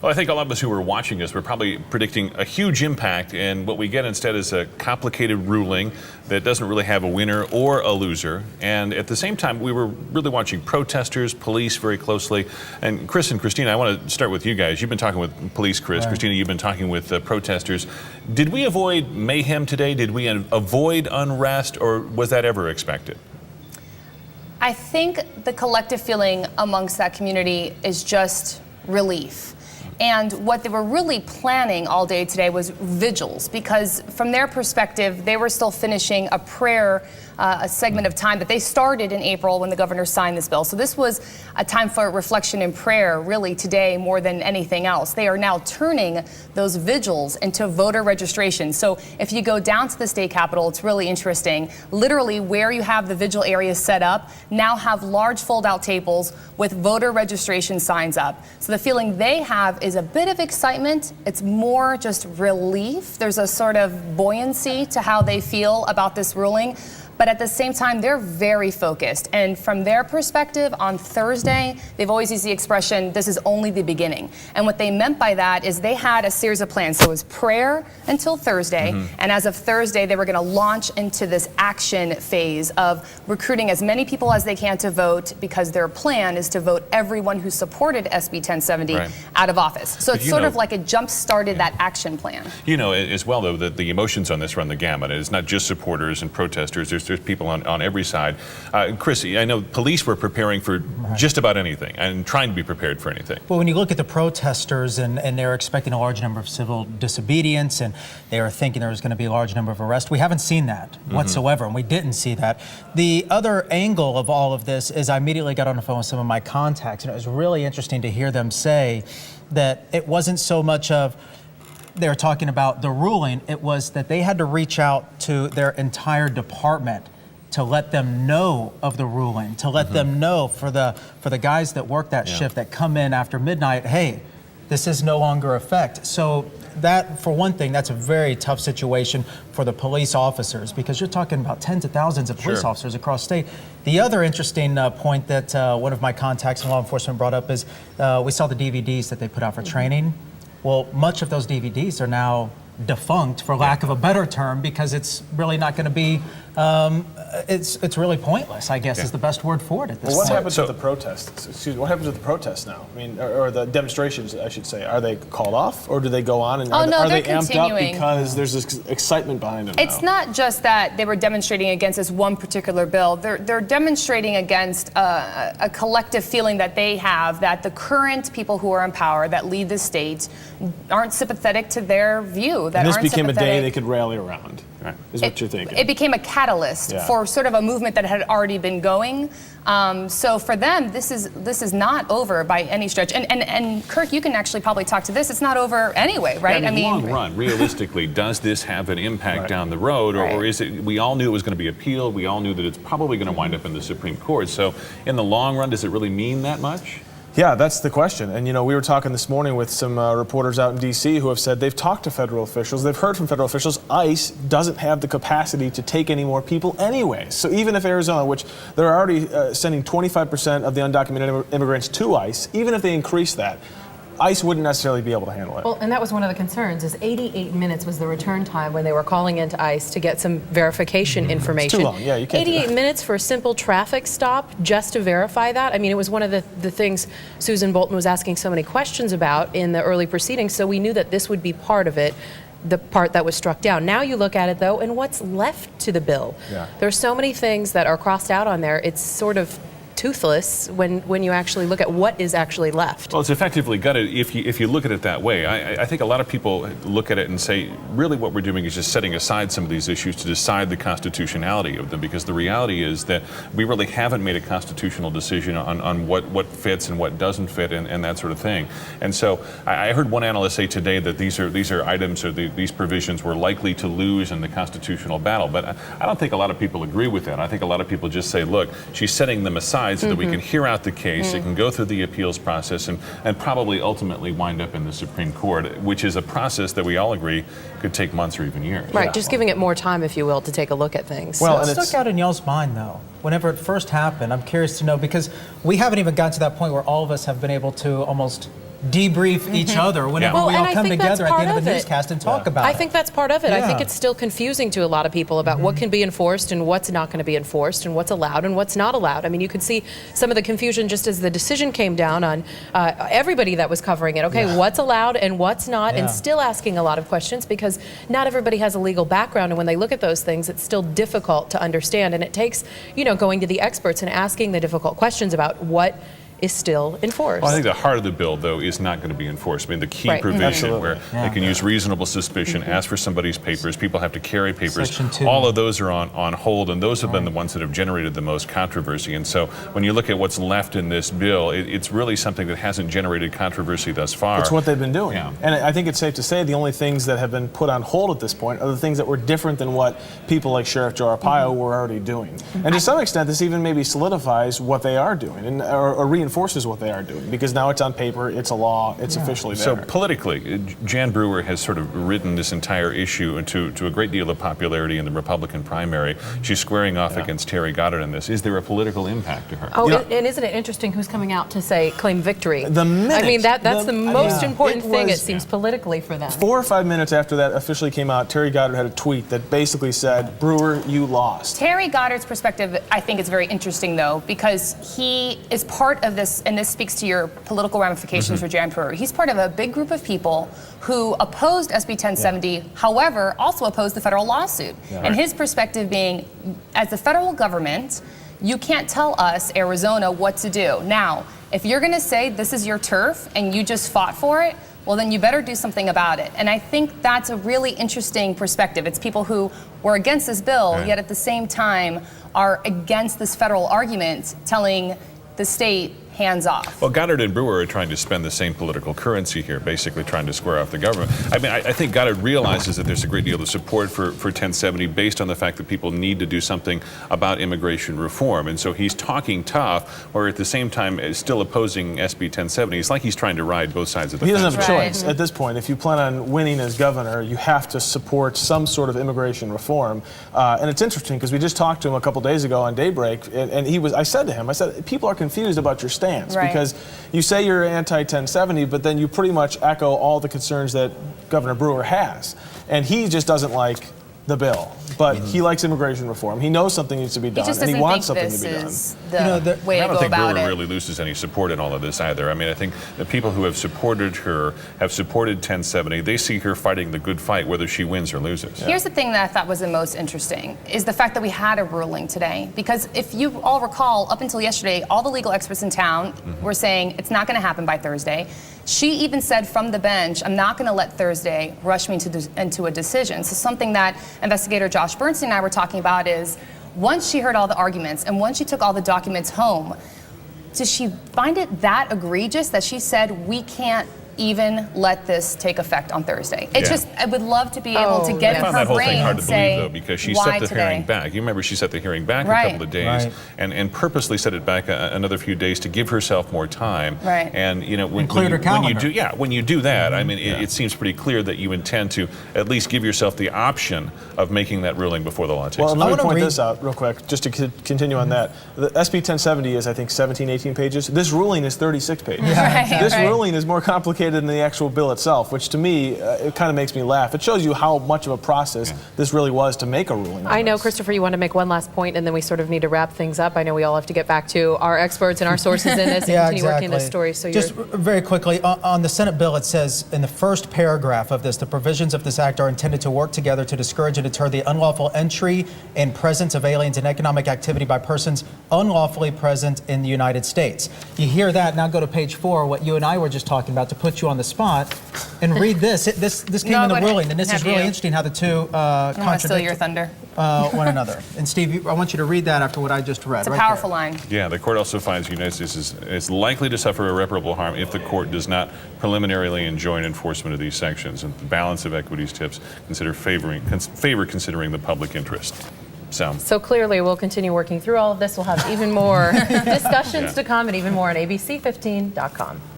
Well, I think a lot of us who are watching us were probably predicting a huge impact, and what we get instead is a complicated ruling that doesn't really have a winner or a loser. And at the same time, we were really watching protesters, police very closely. And Chris and Christina, I want to start with you guys. You've been talking with police, Chris. Right. Christina, you've been talking with protesters. Did we avoid mayhem today? Did we avoid unrest, or was that ever expected? I think the collective feeling amongst that community is just relief. And what they were really planning all day today was vigils, because from their perspective, they were still finishing a prayer, a segment of time that they started in April when the governor signed this bill. So this was a time for reflection and prayer, really, today more than anything else. They are now turning those vigils into voter registration. So if you go down to the state capitol, it's really interesting. Literally, where you have the vigil areas set up, now have large fold-out tables with voter registration signs up. So the feeling they have is a bit of excitement. It's more just relief. There's a sort of buoyancy to how they feel about this ruling. But at the same time, they're very focused. And from their perspective, on Thursday, they've always used the expression, this is only the beginning. And what they meant by that is they had a series of plans. So it was prayer until Thursday. And as of Thursday, they were going to launch into this action phase of recruiting as many people as they can to vote, because their plan is to vote everyone who supported SB1070 out of office. So it's sort of like it jump-started that action plan. You know, as well, though, that the emotions on this run the gamut. It's not just supporters and protesters. There's people on every side. Chris, I know police were preparing for just about anything and trying to be prepared for anything. Well, when you look at the protesters and they're expecting a large number of civil disobedience, and they are thinking there was going to be a large number of arrests, we haven't seen that whatsoever, and we didn't see that. The other angle of all of this is I immediately got on the phone with some of my contacts, and it was really interesting to hear them say that it wasn't so much of they were talking about the ruling, it was that they had to reach out to their entire department to let them know of the ruling, to let them know for the guys that work that shift that come in after midnight, hey, this is no longer effect. So that, for one thing, that's a very tough situation for the police officers, because you're talking about tens of thousands of police officers across state. The other interesting point that one of my contacts in law enforcement brought up is we saw the DVDs that they put out for training. Well, much of those DVDs are now defunct, for lack of a better term, because it's really not going to be, it's really pointless, I guess, is the best word for it at this point. What happens with the protests? Excuse me, what happens with the protests now? I mean, or the demonstrations, I should say. Are they called off, or do they go on? And are they amped up because there's this excitement behind them It's not just that they were demonstrating against this one particular bill. They're demonstrating against a collective feeling that they have that the current people who are in power that lead the state aren't sympathetic to their view. That and this aren't became a day they could rally around, is what you're thinking. It became a catalyst for sort of a movement that had already been going. So for them, this is not over by any stretch. And Kirk, you can actually probably talk to this. It's not over anyway, right? I mean, long run, realistically, does this have an impact down the road, or is it? We all knew it was going to be appealed. We all knew that it's probably going to wind up in the Supreme Court. So in the long run, does it really mean that much? Yeah, that's the question. And, you know, we were talking this morning with some reporters out in D.C. who have said they've talked to federal officials. They've heard from federal officials. ICE doesn't have the capacity to take any more people anyway. So even if Arizona, which they're already sending 25% of the undocumented immigrants to ICE, even if they increase that, ICE wouldn't necessarily be able to handle it. Well, and that was one of the concerns, is 88 minutes was the return time when they were calling into ICE to get some verification information. It's too long, yeah, you can't 88 minutes for a simple traffic stop just to verify that? I mean, it was one of the things Susan Bolton was asking so many questions about in the early proceedings, so we knew that this would be part of it, the part that was struck down. Now you look at it, though, and what's left to the bill? There's so many things that are crossed out on there, it's sort of toothless when you actually look at what is actually left. Well, it's effectively gutted if you look at it that way. I think a lot of people look at it and say, really what we're doing is just setting aside some of these issues to decide the constitutionality of them, because the reality is that we really haven't made a constitutional decision on what fits and what doesn't fit and that sort of thing. And so I heard one analyst say today that these are items, or these provisions were likely to lose in the constitutional battle. But I don't think a lot of people agree with that. I think a lot of people just say, look, she's setting them aside so that we can hear out the case, it can go through the appeals process, and probably ultimately wind up in the Supreme Court, which is a process that we all agree could take months or even years. Right, just giving it more time, if you will, to take a look at things. Well, what stuck out in y'all's mind, though, whenever it first happened? I'm curious to know, because we haven't even gotten to that point where all of us have been able to almost debrief each other whenever Well, we and all I come think that's together at the end part of a of it. newscast and talk about it. I think that's part of it. I think Yeah. it's still confusing to a lot of people about what can be enforced and what's not going to be enforced and what's allowed and what's not allowed. I mean, you could see some of the confusion just as the decision came down on everybody that was covering it. Okay, what's allowed and what's not, and Yeah. still asking a lot of questions because not everybody has a legal background, and when they look at those things, it's still difficult to understand. And it takes, going to the experts and asking the difficult questions about what is still enforced. Well, I think the heart of the bill, though, is not going to be enforced. I mean, the key Right. provision Absolutely. where they can use reasonable suspicion, ask for somebody's papers, people have to carry papers. Section 2. All of those are on hold, and those have been the ones that have generated the most controversy. And so when you look at what's left in this bill, it's really something that hasn't generated controversy thus far. It's what they've been doing. Yeah. And I think it's safe to say the only things that have been put on hold at this point are the things that were different than what people like Sheriff Joe Arpaio were already doing. And to some extent, this even maybe solidifies what they are doing or reinforces what they are doing because now it's on paper, it's a law, it's officially there. So politically, Jan Brewer has sort of ridden this entire issue into a great deal of popularity in the Republican primary. She's squaring off against Terry Goddard in this. Is there a political impact to her? Oh, Yeah. and isn't it interesting who's coming out to claim victory? The minute- I mean, that's the most yeah. important It thing, it was- seems, politically for them. 4 or 5 minutes after that officially came out, Terry Goddard had a tweet that basically said, Brewer, you lost. Terry Goddard's perspective, I think, is very interesting, though, because he is part of this, and this speaks to your political ramifications for Jan Brewer. He's part of a big group of people who opposed SB 1070, however, also opposed the federal lawsuit. And his perspective being, as the federal government, you can't tell us, Arizona, what to do. Now, if you're going to say this is your turf and you just fought for it, well, then you better do something about it. And I think that's a really interesting perspective. It's people who were against this bill, yet at the same time are against this federal argument, telling the state, hands off. Well, Goddard and Brewer are trying to spend the same political currency here, basically trying to square off the government. I mean, I think Goddard realizes that there's a great deal of support for 1070 based on the fact that people need to do something about immigration reform. And so he's talking tough, or at the same time is still opposing SB 1070. It's like he's trying to ride both sides of the He doesn't fence. have a Right. choice at this point. If you plan on winning as governor, you have to support some sort of immigration reform. And it's interesting because we just talked to him a couple days ago on Daybreak, and I said to him, people are confused about your stance Right. because you say you're anti-1070, but then you pretty much echo all the concerns that Governor Brewer has. And he just doesn't like the bill, but he likes immigration reform. He knows something needs to be He done, just and doesn't he wants think something to this be done. is the I way I to don't go think about Brewer it. really loses any support in all of this either. I mean, I think the people who have supported her have supported 1070. They see her fighting the good fight, whether she wins or loses. Here's the thing that I thought was the most interesting is the fact that we had a ruling today. Because if you all recall, up until yesterday, all the legal experts in town were saying it's not going to happen by Thursday. She even said from the bench, I'm not going to let Thursday rush me into a decision. So something that investigator Josh Bernstein and I were talking about is once she heard all the arguments and once she took all the documents home, does she find it that egregious that she said we can't even let this take effect on Thursday? It Yeah. just, I would love to be able to get I in found her that whole brain thing hard and to say, believe, though, because she why set the today? hearing back. You remember she set the hearing back Right. a couple of days Right. and purposely set it back another few days to give herself more time. Right. And, when, cleared her when you calendar. when you do that, I mean, it seems pretty clear that you intend to at least give yourself the option of making that ruling before the law takes Well, effect. let me wanna point read- this out real quick, just to continue on that. The SB 1070 is, I think, 17, 18 pages. This ruling is 36 pages. This Right. ruling is more complicated than the actual bill itself, which to me, it kind of makes me laugh. It shows you how much of a process this really was to make a ruling on I know, this. Christopher, you want to make one last point, and then we sort of need to wrap things up. I know we all have to get back to our experts and our sources in this and continue working this story. So Just very quickly, on the Senate bill, it says in the first paragraph of this, the provisions of this act are intended to work together to discourage and deter the unlawful entry and presence of aliens and economic activity by persons unlawfully present in the United States. You hear that, now go to page 4, what you and I were just talking about, to put you on the spot, and read this. This came No, in the but ruling, and this is have really you. interesting how the two I don't want to steal your contradict thunder. one another. And Steve, I want you to read that after what I just read. It's a right powerful there. line. Yeah, the court also finds the United States is likely to suffer irreparable harm if the court does not preliminarily enjoin enforcement of these sections. And the balance of equities tips favor considering the public interest. So clearly, we'll continue working through all of this. We'll have even more discussions to come and even more on ABC15.com.